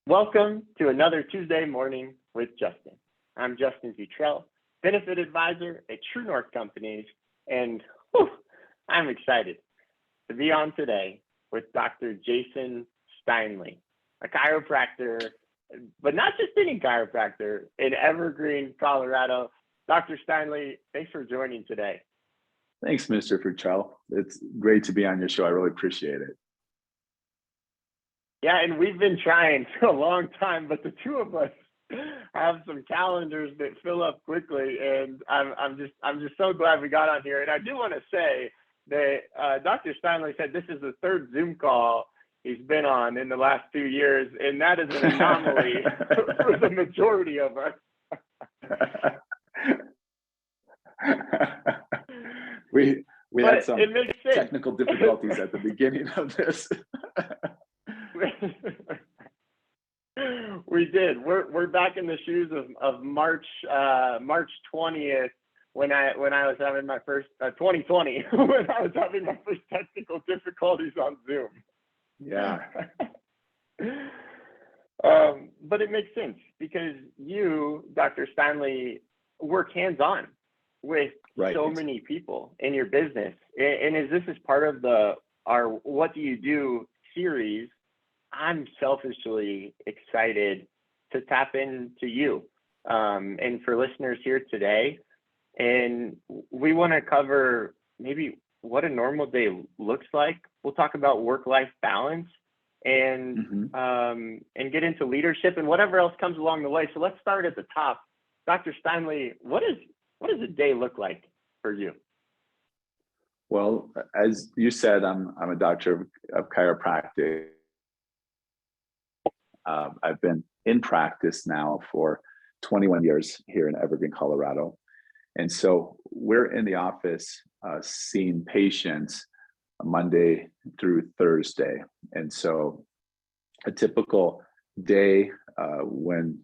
Welcome to another Tuesday morning with Justin. I'm Justin Futrell, benefit advisor at True North Companies, and I'm excited to be on today with Dr. Jason Steinle, a chiropractor, but not just any chiropractor, in Evergreen, Colorado. Dr. Steinle, thanks for joining today. Thanks, Mr. Futrell. It's great to be on your show. I really appreciate it. Yeah, and we've been trying for a long time, but the two of us have some calendars that fill up quickly, and I'm just so glad we got on here. And I do want to say that Dr. Steinle said this is the third Zoom call he's been on in the last 2 years, and that is an anomaly for the majority of us. we had some technical difficulties at the beginning of this. We did. We're back in the shoes of March 20th when I was having my first 2020 when I was having my first technical difficulties on Zoom. Yeah. But it makes sense because you, Dr. Steinle, work hands-on with so many people in your business. And as this is part of our What Do You Do series, I'm selfishly excited to tap into you and for listeners here today. And we want to cover maybe what a normal day looks like. We'll talk about work-life balance and get into leadership and whatever else comes along the way. So let's start at the top. Dr. Steinle, what does a day look like for you? Well, as you said, I'm a doctor of chiropractic. I've been in practice now for 21 years here in Evergreen, Colorado. And so we're in the office seeing patients Monday through Thursday. And so a typical day when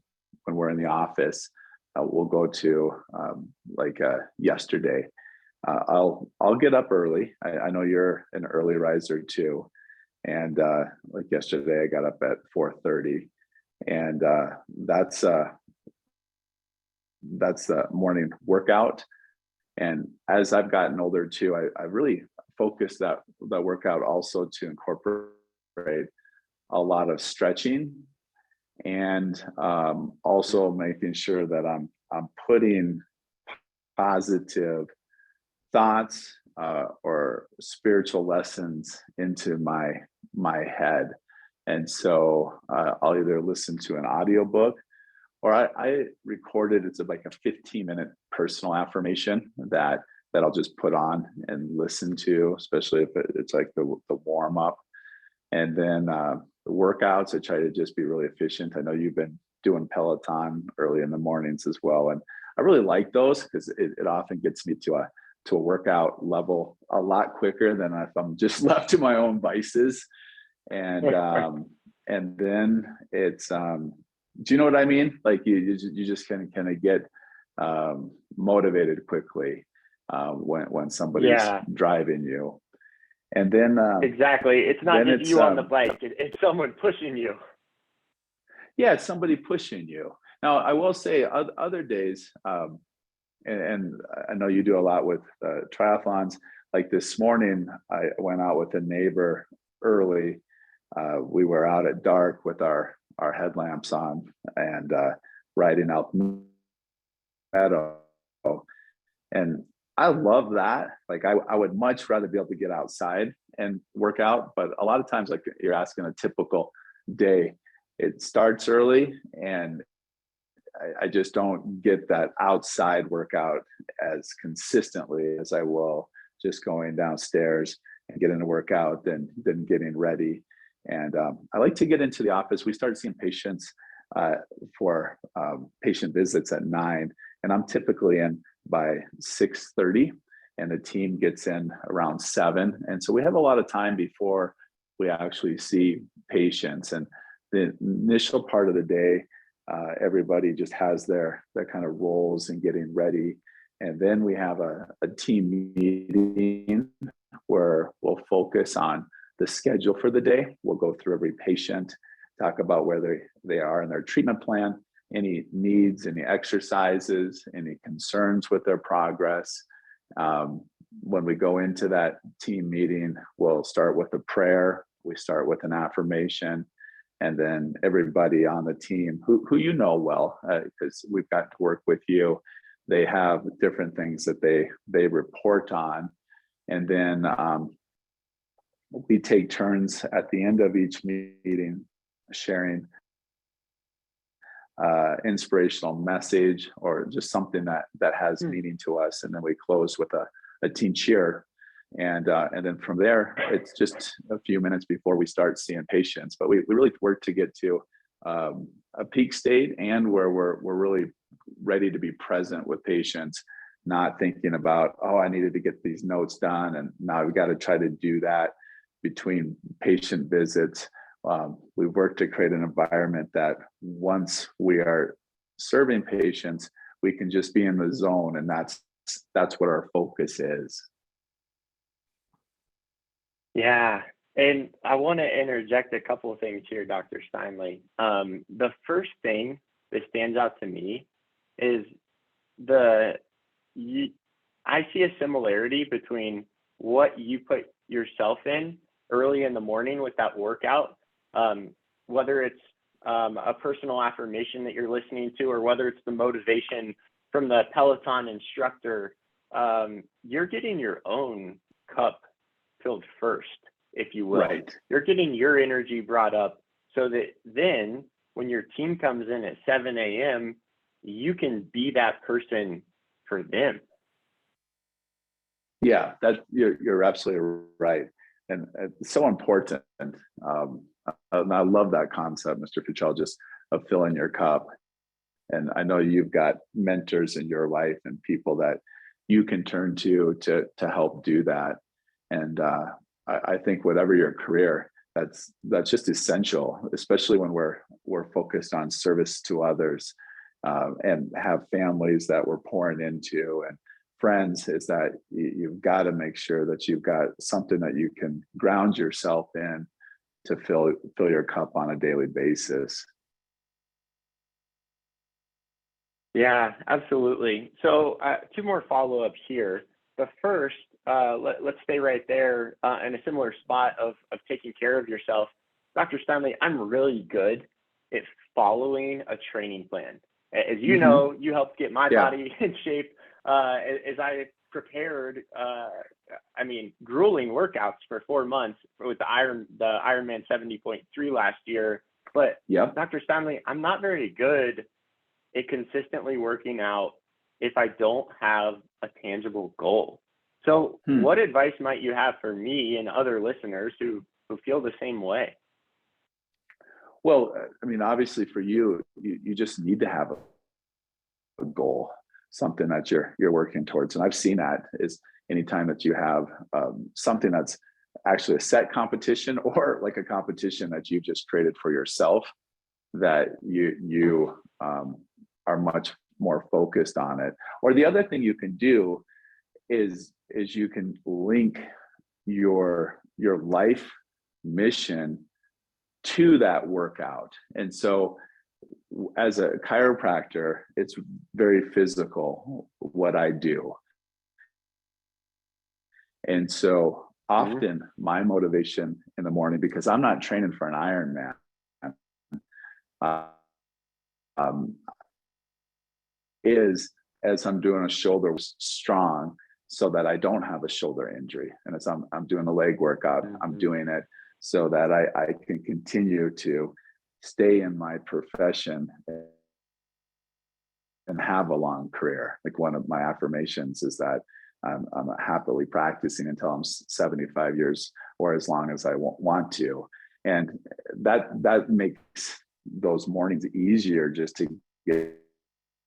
we're in the office, we'll go to yesterday. I'll get up early. I know you're an early riser too. And like yesterday, I got up at 4:30, and that's the morning workout. And as I've gotten older too, I really focused that workout also to incorporate a lot of stretching, and also making sure that I'm putting positive thoughts or spiritual lessons into my head. And so I'll either listen to an audiobook or I recorded, it's like a 15-minute personal affirmation that I'll just put on and listen to, especially if it's like the warm up. And then the workouts, I try to just be really efficient. I know you've been doing Peloton early in the mornings as well. And I really like those because it often gets me to a workout level a lot quicker than if I'm just left to my own vices. And then it's do you know what I mean? Like you just kind of get motivated quickly when somebody's driving you. And then exactly, it's not just you on the bike; it's someone pushing you. Yeah, it's somebody pushing you. Now, I will say other days. And I know you do a lot with triathlons. Like this morning, I went out with a neighbor early. We were out at dark with our headlamps on and riding out the meadow. And I love that. Like I would much rather be able to get outside and work out. But a lot of times, like you're asking, a typical day, it starts early and I just don't get that outside workout as consistently as I will just going downstairs and getting a workout, then getting ready. And I like to get into the office. We started seeing patients for patient visits at 9, and I'm typically in by 6:30, and the team gets in around 7. And so we have a lot of time before we actually see patients. And the initial part of the day, everybody just has their kind of roles and getting ready. And then we have a team meeting where we'll focus on the schedule for the day. We'll go through every patient talk about where they are in their treatment plan, any needs, any exercises, any concerns with their progress. When we go into that team meeting, we'll start with a prayer, we start with an affirmation, and then everybody on the team who you know well, because we've got to work with you, they have different things that they report on. And then we take turns at the end of each meeting sharing inspirational message or just something that has meaning to us, and then we close with a team cheer, and then from there it's just a few minutes before we start seeing patients. But we really work to get to a peak state and where we're really ready to be present with patients, not thinking about, oh, I needed to get these notes done and now we've got to try to do that between patient visits. We work to create an environment that once we are serving patients, we can just be in the zone, and that's what our focus is. Yeah, and I want to interject a couple of things here, Dr. Steinle. The first thing that stands out to me is I see a similarity between what you put yourself in early in the morning with that workout, whether it's a personal affirmation that you're listening to, or whether it's the motivation from the Peloton instructor. You're getting your own cup filled first, if you will. Right. You're getting your energy brought up so that then when your team comes in at 7 a.m., you can be that person for them. Yeah, you're absolutely right. And it's so important. And I love that concept, Mr. Futrell, just of filling your cup. And I know you've got mentors in your life and people that you can turn to help do that. And I think whatever your career, that's just essential, especially when we're focused on service to others, and have families that we're pouring into and friends, is that you've got to make sure that you've got something that you can ground yourself in to fill your cup on a daily basis. Yeah, absolutely. So 2 more follow-ups here. The first, let's stay right there in a similar spot of taking care of yourself. Dr. Steinle, I'm really good at following a training plan. As you know, you helped get my body in shape as I prepared, grueling workouts for 4 months with the Ironman 70.3 last year. But Dr. Steinle, I'm not very good at consistently working out if I don't have a tangible goal. So what advice might you have for me and other listeners who feel the same way? Well, obviously for you just need to have a goal, something that you're working towards. And I've seen that is anytime that you have something that's actually a set competition, or like a competition that you just created for yourself, that you are much more focused on it. Or the other thing you can do is you can link your life mission to that workout. And so as a chiropractor, it's very physical what I do. And so often my motivation in the morning, because I'm not training for an Ironman, is as I'm doing a shoulder strong so that I don't have a shoulder injury. And as I'm doing the leg workout, I'm doing it so that I can continue to stay in my profession and have a long career. Like one of my affirmations is that I'm happily practicing until I'm 75 years or as long as I want to. And that makes those mornings easier just to get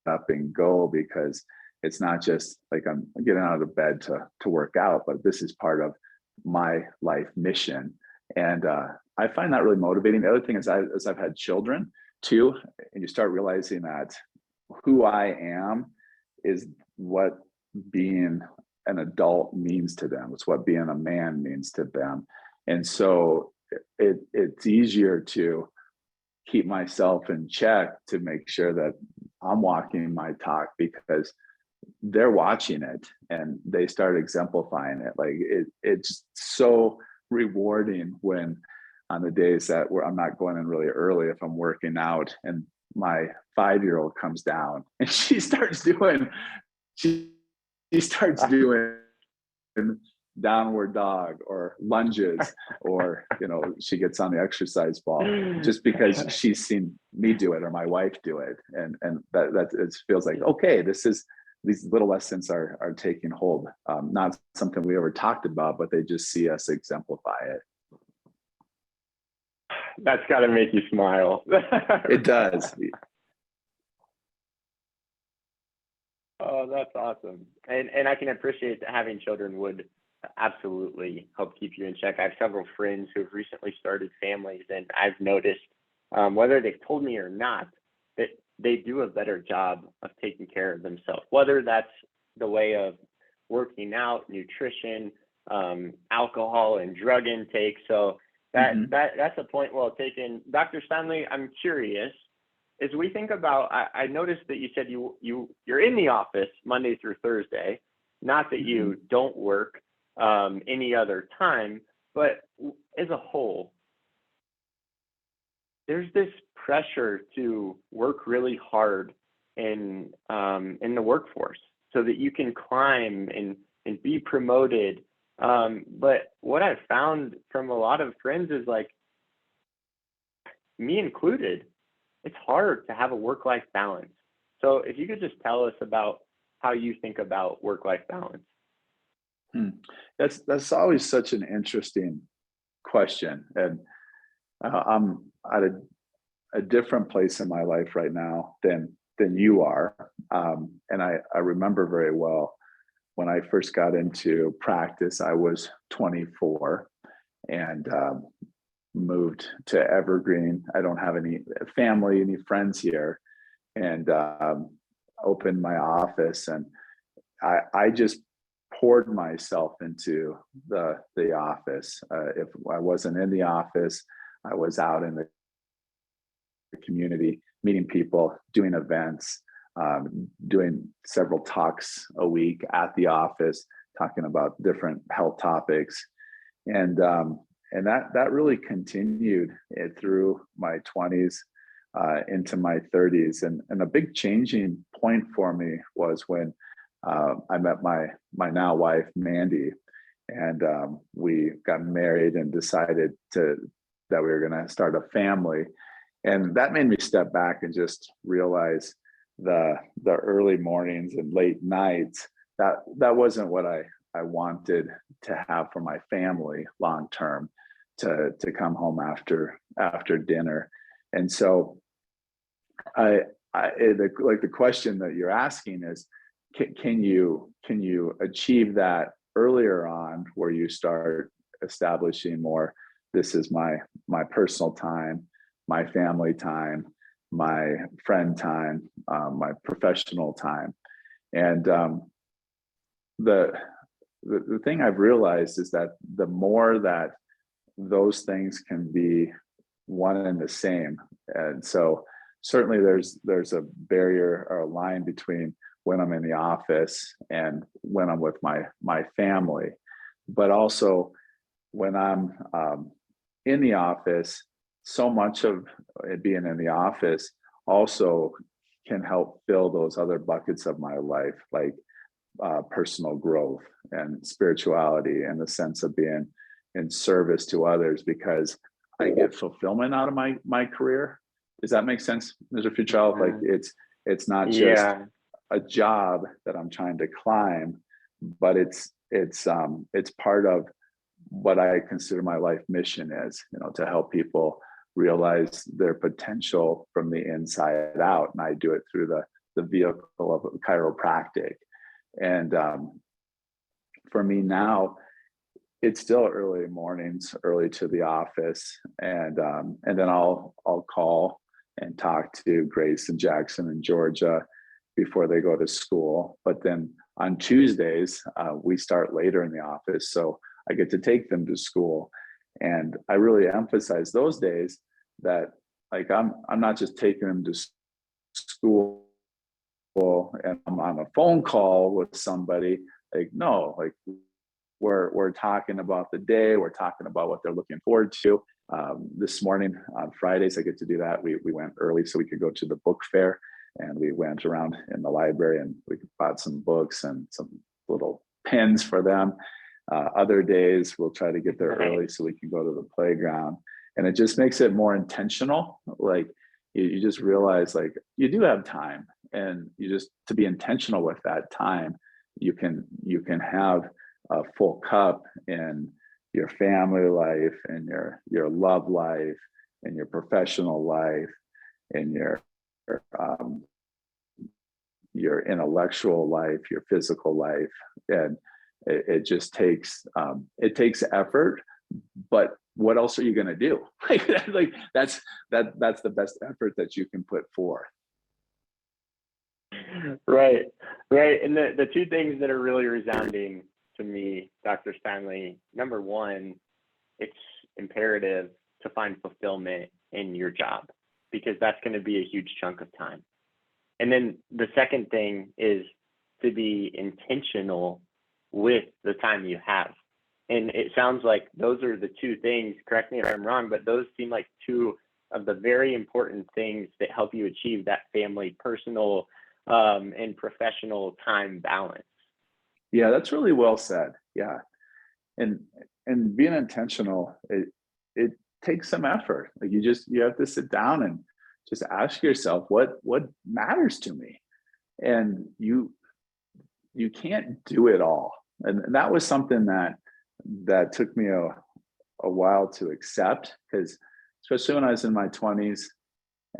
up and go, because it's not just like I'm getting out of bed to work out, but this is part of my life mission. And I find that really motivating. The other thing is, as I've had children too, and you start realizing that who I am is what being an adult means to them. It's what being a man means to them. And so it's easier to keep myself in check to make sure that I'm walking my talk, because they're watching it and they start exemplifying it. Like it's so rewarding when on the days that where I'm not going in really early, if I'm working out and my 5-year-old comes down and she starts doing downward dog or lunges, or she gets on the exercise ball just because she's seen me do it or my wife do it, and that it feels like, okay, these little lessons are taking hold. Not something we ever talked about, but they just see us exemplify it. That's got to make you smile. It does. Oh, that's awesome. And I can appreciate that having children would absolutely help keep you in check. I have several friends who have recently started families, and I've noticed, whether they've told me or not, that they do a better job of taking care of themselves, whether that's the way of working out, nutrition, alcohol and drug intake. So that's a point well taken. Dr. Steinle, I'm curious, as we think about, I noticed that you said you're in the office Monday through Thursday, not that you don't work any other time, but as a whole, there's this pressure to work really hard in the workforce so that you can climb and be promoted. But what I've found from a lot of friends is, like, me included, it's hard to have a work-life balance. So if you could just tell us about how you think about work-life balance. That's always such an interesting question. And I'm at a different place in my life right now than you are. And I remember very well when I first got into practice, I was 24 and moved to Evergreen. I don't have any family, any friends here, and opened my office. And I just poured myself into the office. If I wasn't in the office, I was out in the community, meeting people, doing events, doing several talks a week at the office, talking about different health topics. And that really continued through my 20s into my 30s. And a big changing point for me was when I met my now wife, Mandy, and we got married and decided that we were going to start a family. And that made me step back and just realize the early mornings and late nights, that wasn't what I wanted to have for my family long term, to come home after dinner. And so the question that you're asking is, can you achieve that earlier on, where you start establishing more, this is my personal time, my family time, my friend time, my professional time. And the thing I've realized is that the more that those things can be one and the same, and so certainly there's a barrier or a line between when I'm in the office and when I'm with my family, but also when I'm in the office, so much of it being in the office also can help fill those other buckets of my life, like personal growth and spirituality, and the sense of being in service to others, because I get fulfillment out of my career. Does that make sense, Mr. Futrell? Like it's not just a job that I'm trying to climb, but it's part of what I consider my life mission is, to help people realize their potential from the inside out. And I do it through the vehicle of chiropractic. And for me now, it's still early mornings, early to the office, and then I'll call and talk to Grace and Jackson and Georgia before they go to school. But then on Tuesdays, we start later in the office, so I get to take them to school. And I really emphasize those days that like I'm not just taking them to school and I'm on a phone call with somebody. Like, no, like we're talking about the day, we're talking about what they're looking forward to. This morning on Fridays, I get to do that. We went early so we could go to the book fair, and we went around in the library and we bought some books and some little pens for them. Other days we'll try to get there early so we can go to the playground, and it just makes it more intentional. Like you just realize like you do have time, and you just to be intentional with that time, you can have a full cup in your family life and your love life and your professional life and um, your intellectual life, your physical life. And it just takes it takes effort, but what else are you going to do? Like that's the best effort that you can put forth. Right. And the two things that are really resounding to me, Dr. Steinle, number one, it's imperative to find fulfillment in your job, because that's going to be a huge chunk of time. And then the second thing is to be intentional with the time you have. And it sounds like those are the two things, correct me if I'm wrong, but those seem like two of the very important things that help you achieve that family, personal, and professional time balance. Yeah, that's really well said. Yeah. And being intentional, it takes some effort. Like you have to sit down and just ask yourself what matters to me. And you can't do it all. And that was something that took me a while to accept, because especially when I was in my 20s,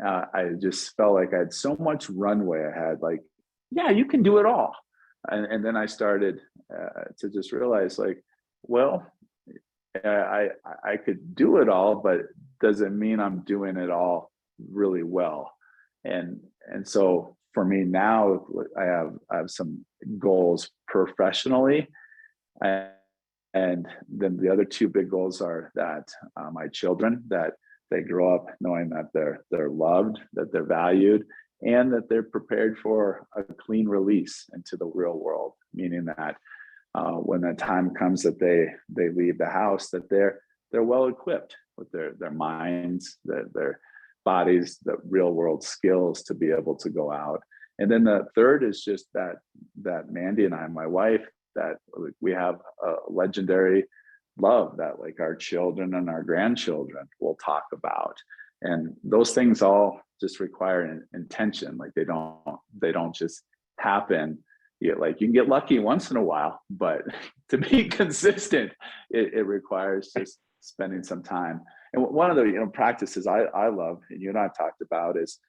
I just felt like I had so much runway ahead. Like, yeah, you can do it all. And then I started to just realize, like, well, I could do it all, but doesn't mean I'm doing it all really well. And so for me now, I have some goals professionally, and then the other two big goals are that my children, that they grow up knowing that they're loved, that they're valued, and that they're prepared for a clean release into the real world. Meaning that when that time comes that they leave the house, that they're well equipped with their minds, their bodies, the real world skills to be able to go out. And then the third is just that Mandy and I, my wife, that we have a legendary love that like our children and our grandchildren will talk about. And those things all just require an intention. Like they don't just happen. You can get lucky once in a while, but to be consistent, it requires just spending some time. And one of the practices I love, and you and I have talked about, is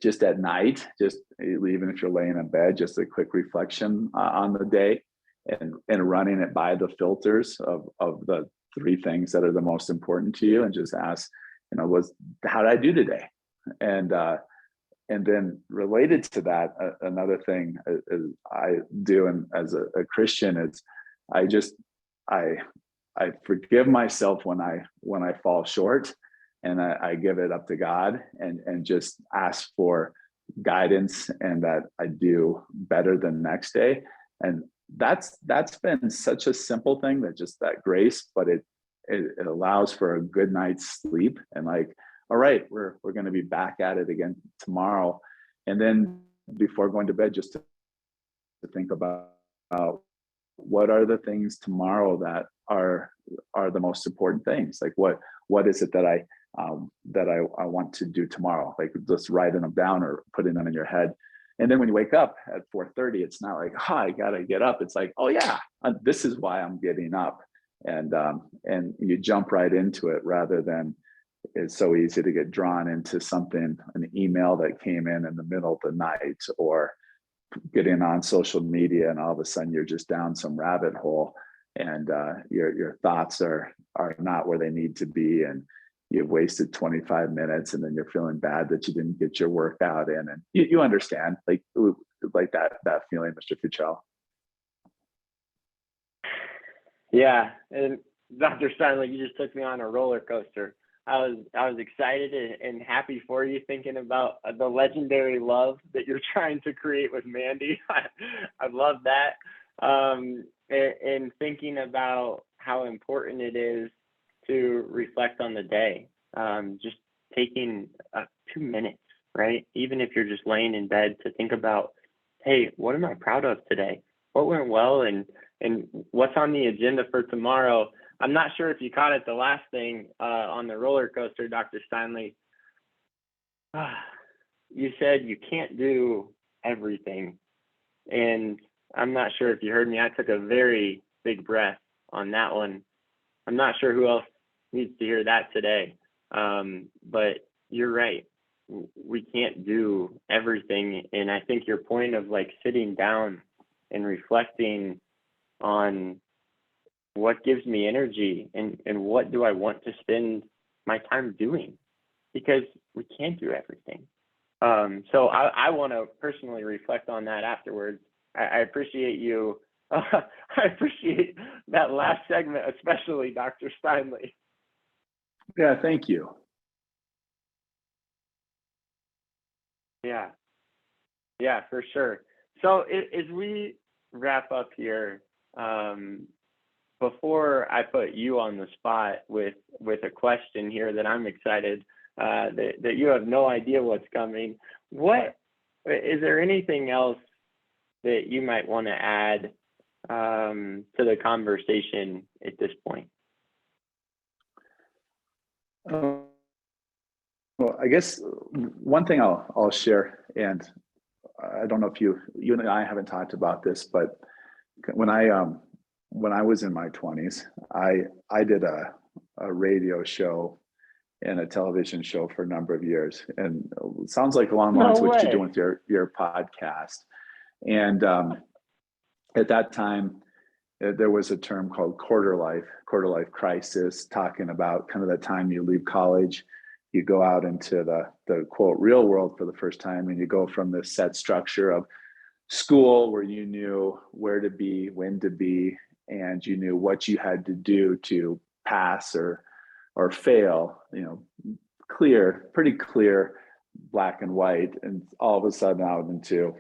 just at night, just even if you're laying in bed, just a quick reflection on the day, and running it by the filters of the three things that are the most important to you, and just ask, how did I do today? And then related to that, another thing I do, and as a Christian, is I forgive myself when I fall short, and I give it up to God, and just ask for guidance, and that I do better the next day. And that's been such a simple thing, that grace, but it allows for a good night's sleep, and like, all right, we're going to be back at it again tomorrow. And then before going to bed, just to think about what are the things tomorrow that are the most important things. Like what is it that I want to do tomorrow? Like just writing them down or putting them in your head. And then when you wake up at 4:30, it's not like, I gotta get up. It's like, oh yeah, this is why I'm getting up. And you jump right into it, rather than, it's so easy to get drawn into something, an email that came in the middle of the night, or getting on social media, and all of a sudden you're just down some rabbit hole, and your thoughts are not where they need to be, and you've wasted 25 minutes, and then you're feeling bad that you didn't get your workout in. And you understand, like that feeling, Mr. Futrell. Yeah, and Dr. Steinle, you just took me on a roller coaster. I was excited and happy for you, thinking about the legendary love that you're trying to create with Mandy. I love that. And thinking about how important it is to reflect on the day. Just taking 2 minutes, right? Even if you're just laying in bed, to think about, hey, what am I proud of today? What went well, and what's on the agenda for tomorrow? I'm not sure if you caught it, the last thing on the roller coaster, Dr. Steinle. You said you can't do everything. And I'm not sure if you heard me. I took a very big breath on that one. I'm not sure who else needs to hear that today. But you're right. We can't do everything. And I think your point of like sitting down and reflecting on what gives me energy and what do I want to spend my time doing, because we can't do everything. So I want to personally reflect on that afterwards. I appreciate you. I appreciate that last segment, especially, Dr. Steinle. Yeah, thank you. Yeah, for sure. So as we wrap up here, before I put you on the spot with a question here that I'm excited that you have no idea what's coming, what is there anything else that you might want to add to the conversation at this point? Well, I guess one thing I'll share, and I don't know if you and I haven't talked about this, but when I was in my 20s, I did a radio show and a television show for a number of years, and it sounds like along the lines of what you're doing with your podcast. And at that time, there was a term called quarter life crisis, talking about kind of the time you leave college, you go out into the quote real world for the first time, and you go from this set structure of school where you knew where to be, when to be, and you knew what you had to do to pass or fail, pretty clear, black and white, and all of a sudden out into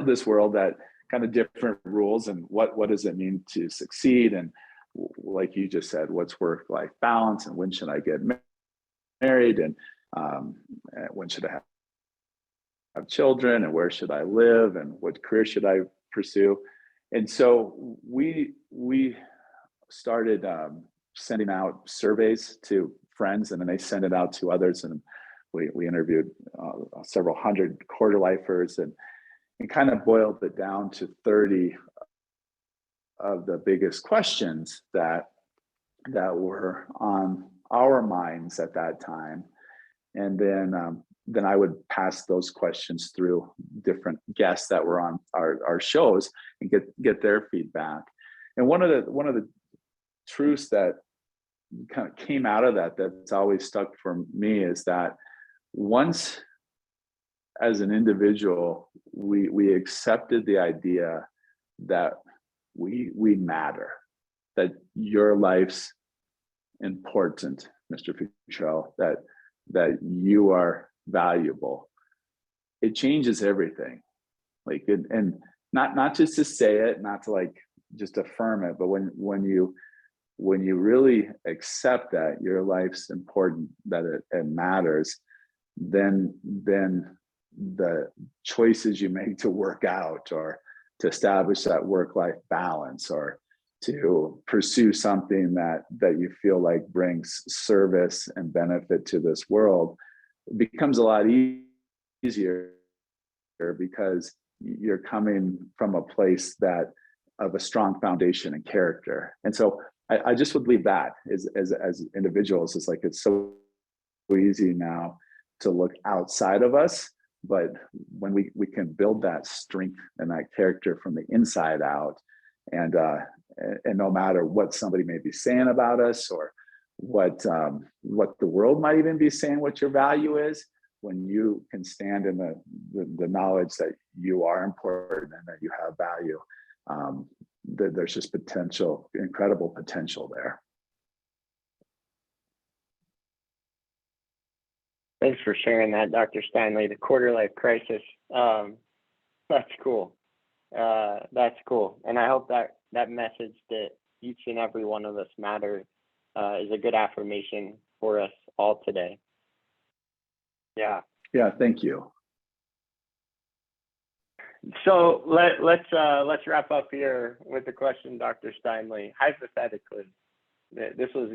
this world that kind of different rules, and what does it mean to succeed, and like you just said, what's work-life balance, and when should I get married, and when should I have children, and where should I live, and what career should I pursue. And so we started sending out surveys to friends, and then they send it out to others, and we interviewed several hundred quarter lifers, and kind of boiled it down to 30 of the biggest questions that were on our minds at that time. And then I would pass those questions through different guests that were on our shows and get their feedback. And one of the truths that kind of came out of that's always stuck for me is that once, as an individual, we accepted the idea that we matter, that your life's important, Mr. Futrell, that you are valuable. It changes everything. And not just to say it, not to like just affirm it, but when you really accept that your life's important, that it matters, then the choices you make to work out, or to establish that work-life balance, or to pursue something that you feel like brings service and benefit to this world, becomes a lot easier, because you're coming from a place of a strong foundation and character. And so I just would leave that as individuals. It's like, it's so easy now to look outside of us, but when we can build that strength and that character from the inside out, and no matter what somebody may be saying about us, or what the world might even be saying what your value is, when you can stand in the knowledge that you are important and that you have value, there's just incredible potential there. Thanks for sharing that, Dr. Steinle, the quarter life crisis. That's cool. That's cool. And I hope that that message that each and every one of us matter is a good affirmation for us all today. Yeah. Yeah, thank you. So let's wrap up here with the question, Dr. Steinle. Hypothetically, this was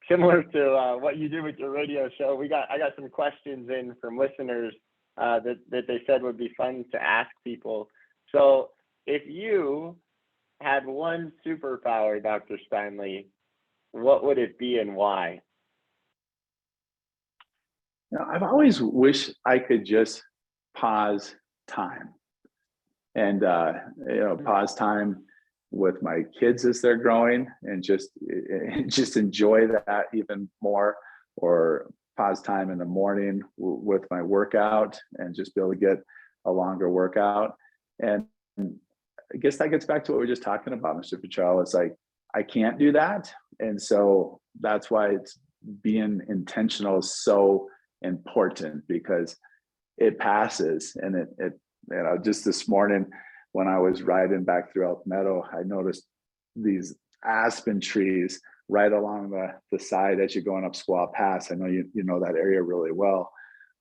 similar to what you do with your radio show. I got some questions in from listeners that they said would be fun to ask people. So if you had one superpower, Dr. Steinle, what would it be and why? Now, I've always wished I could just pause time and pause time with my kids as they're growing and just enjoy that even more, or pause time in the morning with my workout and just be able to get a longer workout. And I guess that gets back to what we were just talking about, Mr. Futrell. It's like I can't do that, and so that's why it's being intentional is so important, because it passes. And it just this morning when I was riding back through Elk Meadow, I noticed these aspen trees right along the side as you're going up Squaw Pass. I know you know that area really well.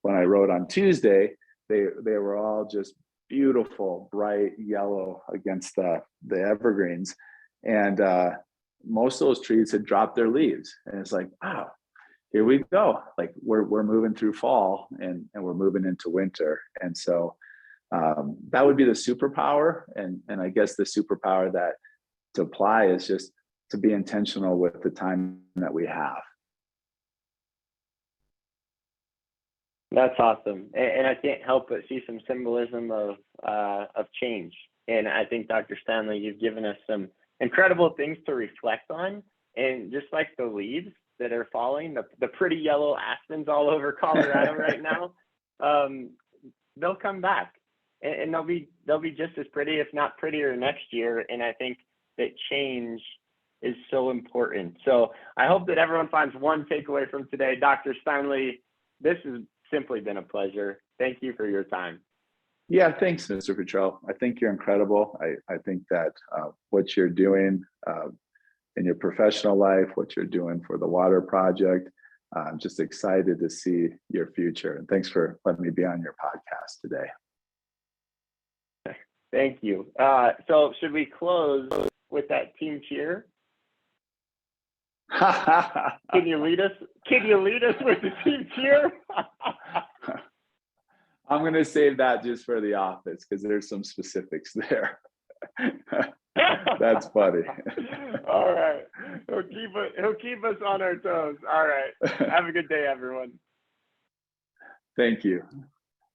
When I rode on Tuesday, they were all just beautiful, bright yellow against the evergreens. And most of those trees had dropped their leaves. And it's like, wow, here we go. Like we're moving through fall and we're moving into winter. And so that would be the superpower. And I guess the superpower that to apply is just to be intentional with the time that we have. That's awesome. And I can't help but see some symbolism of change. And I think, Dr. Steinle, you've given us some incredible things to reflect on. And just like the leaves that are falling, the pretty yellow aspens all over Colorado right now, they'll come back. And they'll be just as pretty, if not prettier, next year. And I think that change is so important. So I hope that everyone finds one takeaway from today. Dr. Steinle, this has simply been a pleasure. Thank you for your time. Yeah, thanks, Mr. Futrell. I think you're incredible. I think that what you're doing in your professional life, what you're doing for the water project, I'm just excited to see your future. And thanks for letting me be on your podcast today. Thank you. So should we close with that team cheer? Can you lead us with the team cheer? I'm going to save that just for the office because there's some specifics there. That's funny. All right. He'll keep us on our toes. All right. Have a good day, everyone. Thank you.